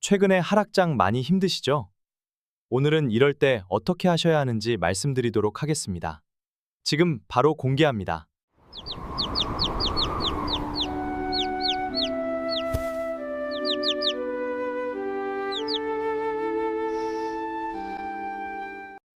최근에 하락장 많이 힘드시죠? 오늘은 이럴 때 어떻게 하셔야 하는지 말씀드리도록 하겠습니다. 지금 바로 공개합니다.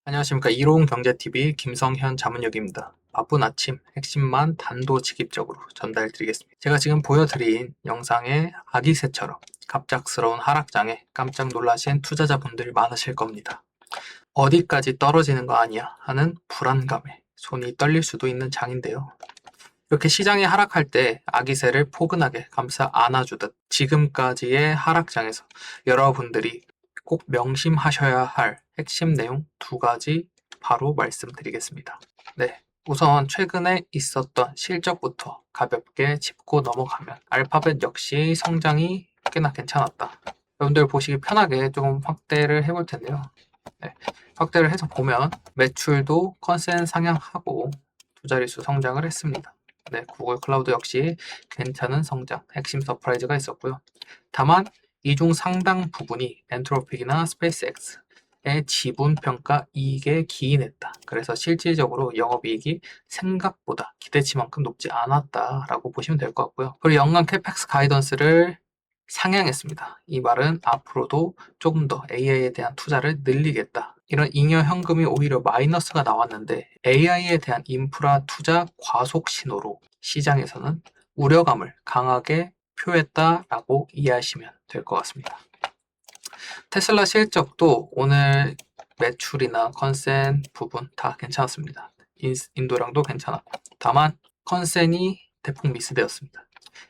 안녕하십니까. 이로운경제TV 김성현 자문역입니다. 바쁜 아침 핵심만 단도직입적으로 전달드리겠습니다. 제가 지금 보여드린 영상의 아기새처럼 갑작스러운 하락장에 깜짝 놀라신 투자자분들이 많으실 겁니다. 어디까지 떨어지는 거 아니야 하는 불안감에 손이 떨릴 수도 있는 장인데요. 이렇게 시장이 하락할 때 아기새를 포근하게 감싸 안아주듯 지금까지의 하락장에서 여러분들이 꼭 명심하셔야 할 핵심 내용 두 가지 바로 말씀드리겠습니다. 네, 우선 최근에 있었던 실적부터 가볍게 짚고 넘어가면 알파벳 역시 성장이 꽤나 괜찮았다. 여러분들 보시기 편하게 조금 확대를 해볼 텐데요. 네, 확대를 해서 보면 매출도 컨센 상향하고 두 자릿수 성장을 했습니다. 네, 구글 클라우드 역시 괜찮은 성장, 핵심 서프라이즈가 있었고요. 다만 이 중 상당 부분이 엔트로픽이나 스페이스X의 지분평가 이익에 기인했다. 그래서 실질적으로 영업이익이 생각보다 기대치만큼 높지 않았다라고 보시면 될 것 같고요. 그리고 연간 캐펙스 가이던스를 상향했습니다. 이 말은 앞으로도 조금 더 AI에 대한 투자를 늘리겠다. 이런 잉여 현금이 오히려 마이너스가 나왔는데 AI에 대한 인프라 투자 과속 신호로 시장에서는 우려감을 강하게 표했다라고 이해하시면 될 것 같습니다. 테슬라 실적도 오늘 매출이나 컨센 부분 다 괜찮았습니다. 인도량도 괜찮았고 다만 컨센이 대폭 미스되었습니다.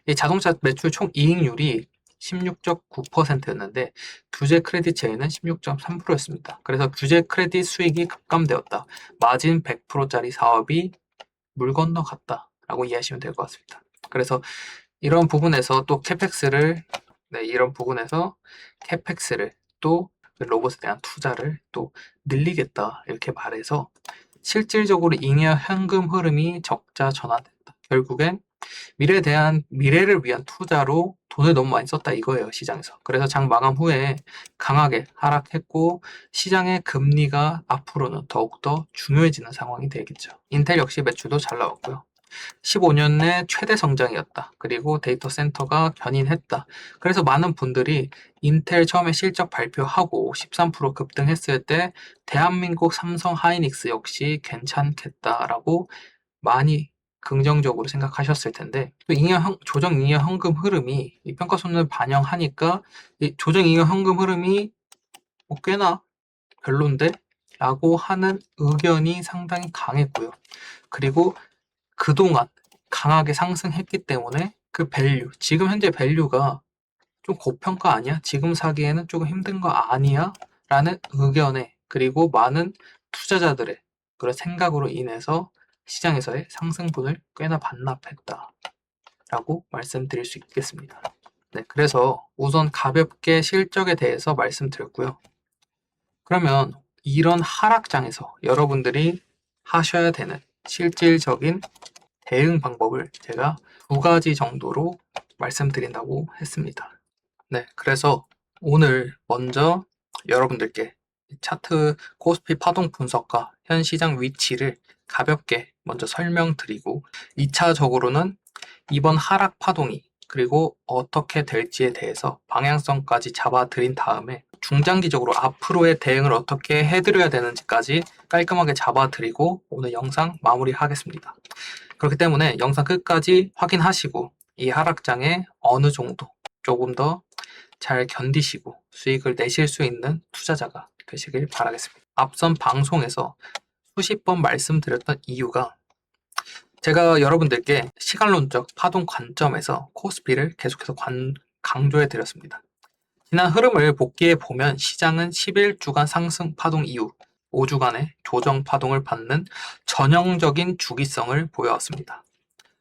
이 자동차 매출 총 이익률이 16.9%였는데 규제 크레딧 제외는 16.3%였습니다. 그래서 규제 크레딧 수익이 급감되었다. 마진 100%짜리 사업이 물 건너갔다 라고 이해하시면 될 것 같습니다. 그래서 이런 부분에서 또 캐펙스를 또 로봇에 대한 투자를 또 늘리겠다 이렇게 말해서 실질적으로 잉여 현금 흐름이 적자 전환됐다. 결국엔 미래를 위한 투자로 돈을 너무 많이 썼다 이거예요, 시장에서. 그래서 장 마감 후에 강하게 하락했고 시장의 금리가 앞으로는 더욱더 중요해지는 상황이 되겠죠. 인텔 역시 매출도 잘 나왔고요. 15년 내 최대 성장이었다. 그리고 데이터 센터가 견인했다. 그래서 많은 분들이 인텔 처음에 실적 발표하고 13% 급등했을 때 대한민국 삼성 하이닉스 역시 괜찮겠다라고 많이 긍정적으로 생각하셨을 텐데 또 조정 잉여 현금 흐름이 이 평가손을 반영하니까 이 조정 잉여 현금 흐름이 꽤나 별론데? 라고 하는 의견이 상당히 강했고요. 그리고 그동안 강하게 상승했기 때문에 그 밸류, 지금 현재 밸류가 좀 고평가 아니야? 지금 사기에는 조금 힘든 거 아니야? 라는 의견에 그리고 많은 투자자들의 그런 생각으로 인해서 시장에서의 상승분을 꽤나 반납했다 라고 말씀드릴 수 있겠습니다. 네, 그래서 우선 가볍게 실적에 대해서 말씀드렸고요. 그러면 이런 하락장에서 여러분들이 하셔야 되는 실질적인 대응 방법을 제가 두 가지 정도로 말씀드린다고 했습니다. 네, 그래서 오늘 먼저 여러분들께 차트 코스피 파동 분석과 현 시장 위치를 가볍게 먼저 설명드리고 2차적으로는 이번 하락 파동이 그리고 어떻게 될지에 대해서 방향성까지 잡아드린 다음에 중장기적으로 앞으로의 대응을 어떻게 해드려야 되는지까지 깔끔하게 잡아드리고 오늘 영상 마무리하겠습니다. 그렇기 때문에 영상 끝까지 확인하시고 이 하락장에 어느 정도 조금 더 잘 견디시고 수익을 내실 수 있는 투자자가 되시길 바라겠습니다. 앞선 방송에서 수십 번 말씀드렸던 이유가 제가 여러분들께 시간론적 파동 관점에서 코스피를 계속해서 강조해 드렸습니다. 지난 흐름을 복기해 보면 시장은 11주간 상승 파동 이후 5주간의 조정 파동을 받는 전형적인 주기성을 보여왔습니다.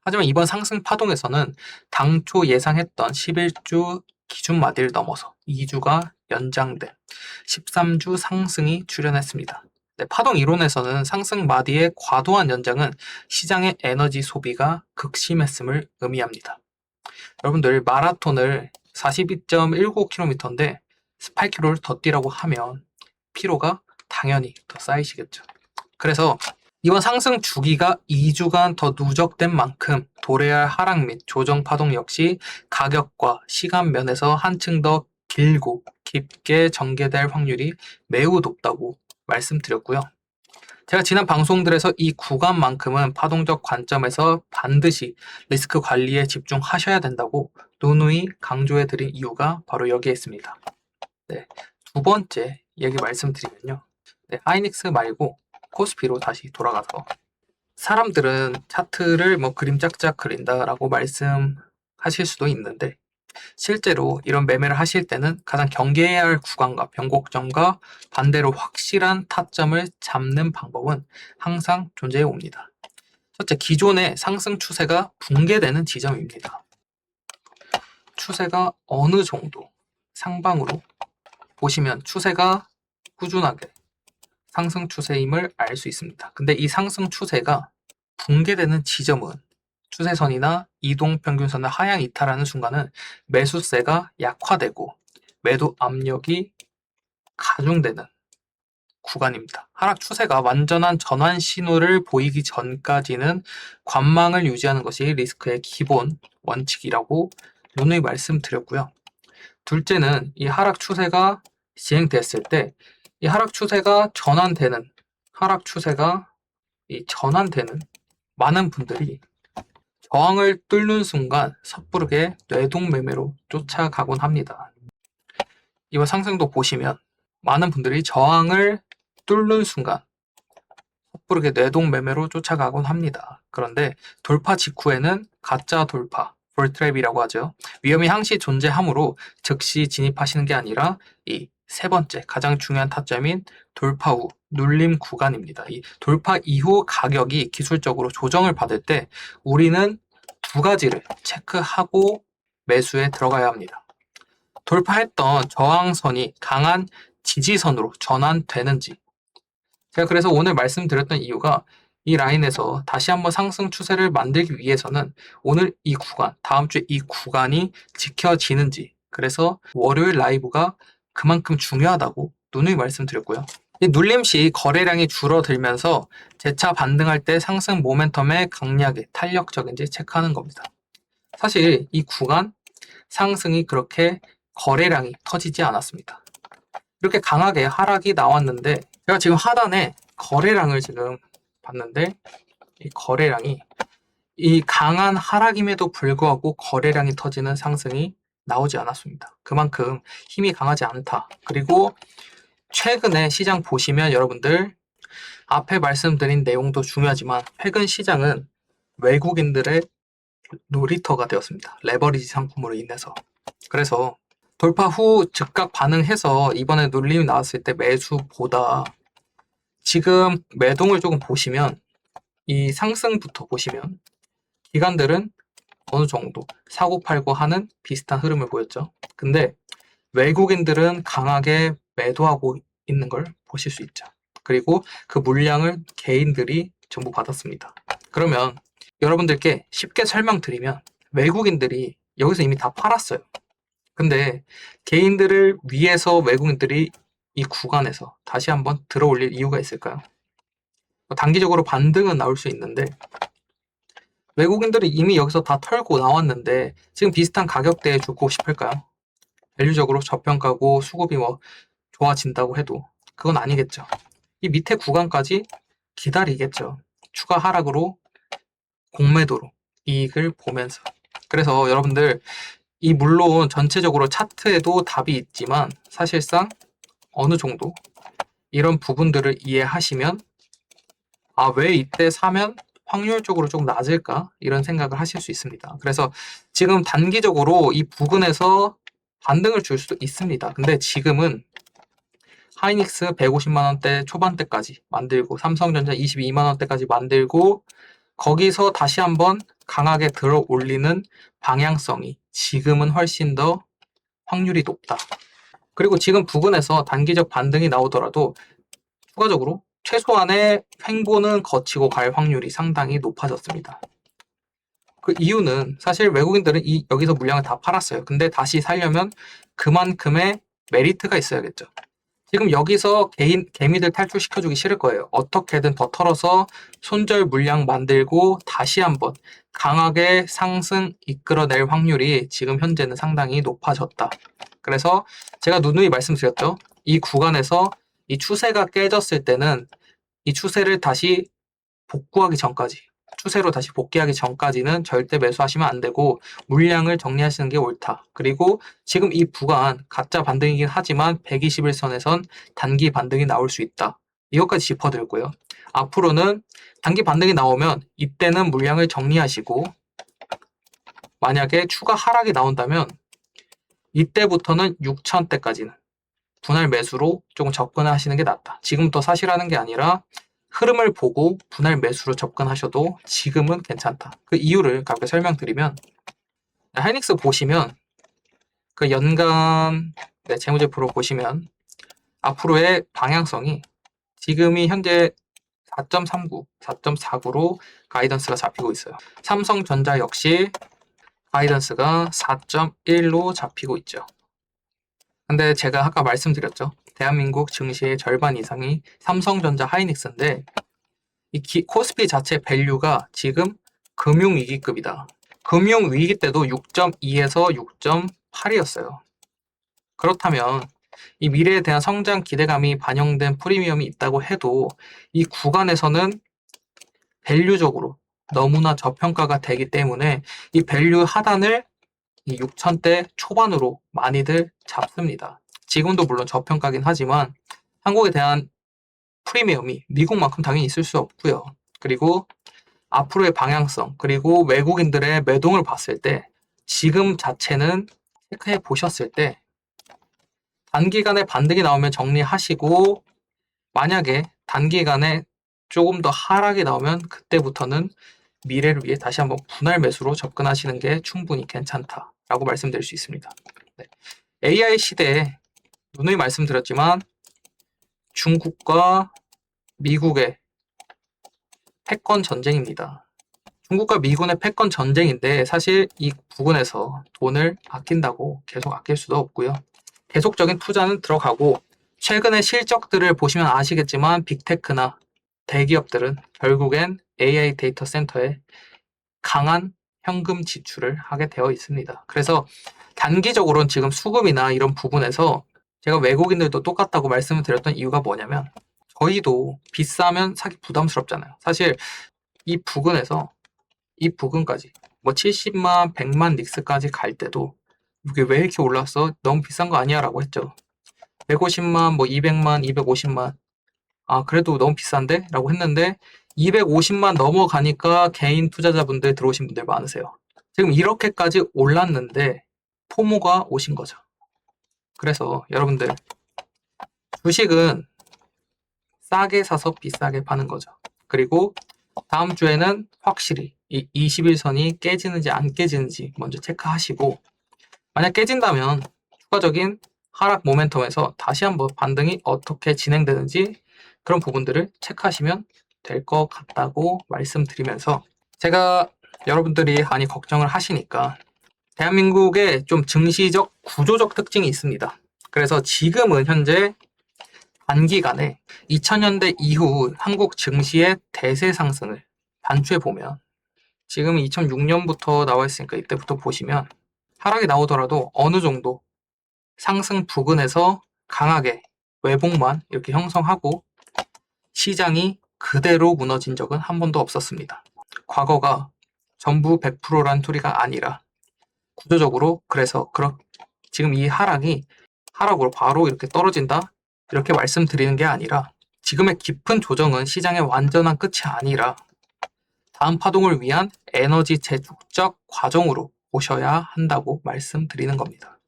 하지만 이번 상승 파동에서는 당초 예상했던 11주 기준마디를 넘어서 2주가 연장된 13주 상승이 출현했습니다. 네, 파동 이론에서는 상승 마디의 과도한 연장은 시장의 에너지 소비가 극심했음을 의미합니다. 여러분들 마라톤을 42.19km인데 8kg를 더 뛰라고 하면 피로가 당연히 더 쌓이시겠죠. 그래서 이번 상승 주기가 2주간 더 누적된 만큼 도래할 하락 및 조정 파동 역시 가격과 시간 면에서 한층 더 길고 깊게 전개될 확률이 매우 높다고 말씀드렸고요. 제가 지난 방송들에서 이 구간만큼은 파동적 관점에서 반드시 리스크 관리에 집중하셔야 된다고 누누이 강조해드린 이유가 바로 여기에 있습니다. 네, 두 번째 얘기 말씀드리면요. 네, 하이닉스 말고 코스피로 다시 돌아가서 사람들은 차트를 뭐 그림 짝짝 그린다라고 말씀하실 수도 있는데 실제로 이런 매매를 하실 때는 가장 경계해야 할 구간과 변곡점과 반대로 확실한 타점을 잡는 방법은 항상 존재해 옵니다. 첫째, 기존의 상승 추세가 붕괴되는 지점입니다. 추세가 어느 정도 상방으로 보시면 추세가 꾸준하게 상승 추세임을 알 수 있습니다. 근데 이 상승 추세가 붕괴되는 지점은 추세선이나 이동평균선을 하향 이탈하는 순간은 매수세가 약화되고 매도 압력이 가중되는 구간입니다. 하락 추세가 완전한 전환 신호를 보이기 전까지는 관망을 유지하는 것이 리스크의 기본 원칙이라고 누누이 말씀드렸고요. 둘째는 이 하락 추세가 시행됐을 때 이 하락 추세가 전환되는 많은 분들이 저항을 뚫는 순간 섣부르게 뇌동매매로 쫓아가곤 합니다. 이번 상승도 보시면 많은 분들이 저항을 뚫는 순간 섣부르게 뇌동매매로 쫓아가곤 합니다. 그런데 돌파 직후에는 가짜 돌파, 볼트랩이라고 하죠. 위험이 항시 존재하므로 즉시 진입하시는 게 아니라 이 세 번째 가장 중요한 타점인 돌파 후 눌림 구간입니다. 이 돌파 이후 가격이 기술적으로 조정을 받을 때 우리는 두 가지를 체크하고 매수에 들어가야 합니다. 돌파했던 저항선이 강한 지지선으로 전환되는지. 제가 그래서 오늘 말씀드렸던 이유가 이 라인에서 다시 한번 상승 추세를 만들기 위해서는 오늘 이 구간, 다음 주에 이 구간이 지켜지는지. 그래서 월요일 라이브가 그만큼 중요하다고 누누이 말씀드렸고요. 이 눌림 시 거래량이 줄어들면서 재차 반등할 때 상승 모멘텀의 강약이 탄력적인지 체크하는 겁니다. 사실 이 구간 상승이 그렇게 거래량이 터지지 않았습니다. 이렇게 강하게 하락이 나왔는데 제가 지금 하단에 거래량을 지금 봤는데 이 거래량이 이 강한 하락임에도 불구하고 거래량이 터지는 상승이 나오지 않았습니다. 그만큼 힘이 강하지 않다. 그리고 최근에 시장 보시면 여러분들 앞에 말씀드린 내용도 중요하지만 최근 시장은 외국인들의 놀이터가 되었습니다. 레버리지 상품으로 인해서. 그래서 돌파 후 즉각 반응해서 이번에 눌림이 나왔을 때 매수보다 지금 매동을 조금 보시면 이 상승부터 보시면 기관들은 어느 정도 사고팔고 하는 비슷한 흐름을 보였죠. 근데 외국인들은 강하게 매도하고 있는 걸 보실 수 있죠. 그리고 그 물량을 개인들이 전부 받았습니다. 그러면 여러분들께 쉽게 설명드리면 외국인들이 여기서 이미 다 팔았어요. 근데 개인들을 위해서 외국인들이 이 구간에서 다시 한번 들어올릴 이유가 있을까요? 단기적으로 반등은 나올 수 있는데 외국인들이 이미 여기서 다 털고 나왔는데 지금 비슷한 가격대에 주고 싶을까요? 밸류적으로 저평가고 수급이 뭐 좋아진다고 해도 그건 아니겠죠. 이 밑에 구간까지 기다리겠죠. 추가 하락으로 공매도로 이익을 보면서. 그래서 여러분들 이 물론 전체적으로 차트에도 답이 있지만 사실상 어느 정도 이런 부분들을 이해하시면 왜 이때 사면 확률적으로 좀 낮을까? 이런 생각을 하실 수 있습니다. 그래서 지금 단기적으로 이 부근에서 반등을 줄 수도 있습니다. 근데 지금은 하이닉스 150만원대 초반대까지 만들고 삼성전자 22만원대까지 만들고 거기서 다시 한번 강하게 들어 올리는 방향성이 지금은 훨씬 더 확률이 높다. 그리고 지금 부근에서 단기적 반등이 나오더라도 추가적으로 최소한의 횡보는 거치고 갈 확률이 상당히 높아졌습니다. 그 이유는 사실 외국인들은 여기서 물량을 다 팔았어요. 근데 다시 살려면 그만큼의 메리트가 있어야겠죠. 지금 여기서 개미들 탈출시켜주기 싫을 거예요. 어떻게든 더 털어서 손절 물량 만들고 다시 한번 강하게 상승 이끌어낼 확률이 지금 현재는 상당히 높아졌다. 그래서 제가 누누이 말씀드렸죠. 이 구간에서 이 추세가 깨졌을 때는 이 추세를 다시 복구하기 전까지, 추세로 다시 복귀하기 전까지는 절대 매수하시면 안 되고 물량을 정리하시는 게 옳다. 그리고 지금 이 구간 가짜 반등이긴 하지만 121선에선 단기 반등이 나올 수 있다. 이것까지 짚어드렸고요. 앞으로는 단기 반등이 나오면 이때는 물량을 정리하시고 만약에 추가 하락이 나온다면 이때부터는 6,000대까지는 분할 매수로 조금 접근하시는 게 낫다. 지금부터 사시라는 게 아니라 흐름을 보고 분할 매수로 접근하셔도 지금은 괜찮다. 그 이유를 가볍게 설명드리면 하이닉스 보시면 그 연간 재무제표로 보시면 앞으로의 방향성이 지금이 현재 4.39, 4.49로 가이던스가 잡히고 있어요. 삼성전자 역시 가이던스가 4.1로 잡히고 있죠. 근데 제가 아까 말씀드렸죠. 대한민국 증시의 절반 이상이 삼성전자 하이닉스인데 이 코스피 자체 밸류가 지금 금융위기급이다. 금융위기 때도 6.2에서 6.8이었어요. 그렇다면 이 미래에 대한 성장 기대감이 반영된 프리미엄이 있다고 해도 이 구간에서는 밸류적으로 너무나 저평가가 되기 때문에 이 밸류 하단을 이 6,000대 초반으로 많이들 잡습니다. 지금도 물론 저평가긴 하지만 한국에 대한 프리미엄이 미국만큼 당연히 있을 수 없고요. 그리고 앞으로의 방향성 그리고 외국인들의 매동을 봤을 때 지금 자체는 체크해 보셨을 때 단기간에 반등이 나오면 정리하시고 만약에 단기간에 조금 더 하락이 나오면 그때부터는 미래를 위해 다시 한번 분할 매수로 접근하시는 게 충분히 괜찮다라고 말씀드릴 수 있습니다. 네. AI 시대에 누누이 말씀드렸지만 중국과 미국의 패권 전쟁입니다. 중국과 미군의 패권 전쟁인데 사실 이 부분에서 돈을 아낀다고 계속 아낄 수도 없고요. 계속적인 투자는 들어가고 최근의 실적들을 보시면 아시겠지만 빅테크나 대기업들은 결국엔 AI 데이터 센터에 강한 현금 지출을 하게 되어 있습니다. 그래서 단기적으로는 지금 수급이나 이런 부분에서 제가 외국인들도 똑같다고 말씀을 드렸던 이유가 뭐냐면 저희도 비싸면 사기 부담스럽잖아요. 사실 이 부근에서 이 부근까지 뭐 70만, 100만 닉스까지 갈 때도 이게 왜 이렇게 올랐어? 너무 비싼 거 아니야? 라고 했죠. 150만, 뭐 200만, 250만 아 그래도 너무 비싼데? 라고 했는데 250만 넘어가니까 개인 투자자분들 들어오신 분들 많으세요. 지금 이렇게까지 올랐는데 포모가 오신 거죠. 그래서 여러분들 주식은 싸게 사서 비싸게 파는 거죠. 그리고 다음 주에는 확실히 이 21선이 깨지는지 안 깨지는지 먼저 체크하시고 만약 깨진다면 추가적인 하락 모멘텀에서 다시 한번 반등이 어떻게 진행되는지 그런 부분들을 체크하시면 될 것 같다고 말씀드리면서 제가 여러분들이 많이 걱정을 하시니까 대한민국의 좀 증시적 구조적 특징이 있습니다. 그래서 지금은 현재 단기간에 2000년대 이후 한국 증시의 대세 상승을 단추해 보면 지금 2006년부터 나와 있으니까 이때부터 보시면 하락이 나오더라도 어느 정도 상승 부근에서 강하게 외봉만 이렇게 형성하고 시장이 그대로 무너진 적은 한 번도 없었습니다. 과거가 전부 100%란 소리가 아니라 구조적으로 그래서 지금 이 하락이 하락으로 바로 이렇게 떨어진다 이렇게 말씀드리는 게 아니라 지금의 깊은 조정은 시장의 완전한 끝이 아니라 다음 파동을 위한 에너지 재축적 과정으로 보셔야 한다고 말씀드리는 겁니다.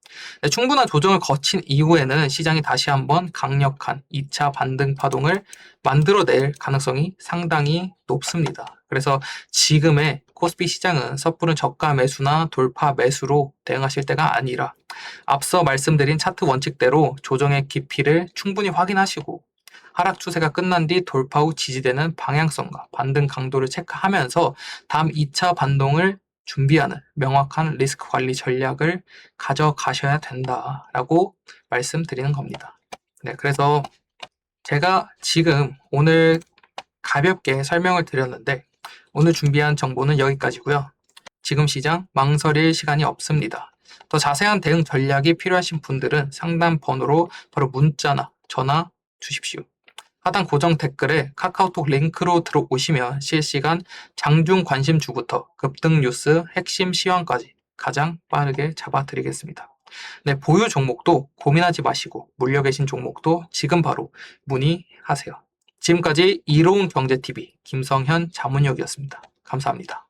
충분한 조정을 거친 이후에는 시장이 다시 한번 강력한 2차 반등 파동을 만들어낼 가능성이 상당히 높습니다. 그래서 지금의 코스피 시장은 섣부른 저가 매수나 돌파 매수로 대응하실 때가 아니라 앞서 말씀드린 차트 원칙대로 조정의 깊이를 충분히 확인하시고 하락 추세가 끝난 뒤 돌파 후 지지되는 방향성과 반등 강도를 체크하면서 다음 2차 반동을 준비하는 명확한 리스크 관리 전략을 가져가셔야 된다라고 말씀드리는 겁니다. 네, 그래서 제가 지금 오늘 가볍게 설명을 드렸는데 오늘 준비한 정보는 여기까지고요. 지금 시장 망설일 시간이 없습니다. 더 자세한 대응 전략이 필요하신 분들은 상담 번호로 바로 문자나 전화 주십시오. 하단 고정 댓글에 카카오톡 링크로 들어오시면 실시간 장중 관심주부터 급등 뉴스 핵심 시황까지 가장 빠르게 잡아드리겠습니다. 네, 보유 종목도 고민하지 마시고 물려 계신 종목도 지금 바로 문의하세요. 지금까지 이로운 경제TV 김성현 자문역이었습니다. 감사합니다.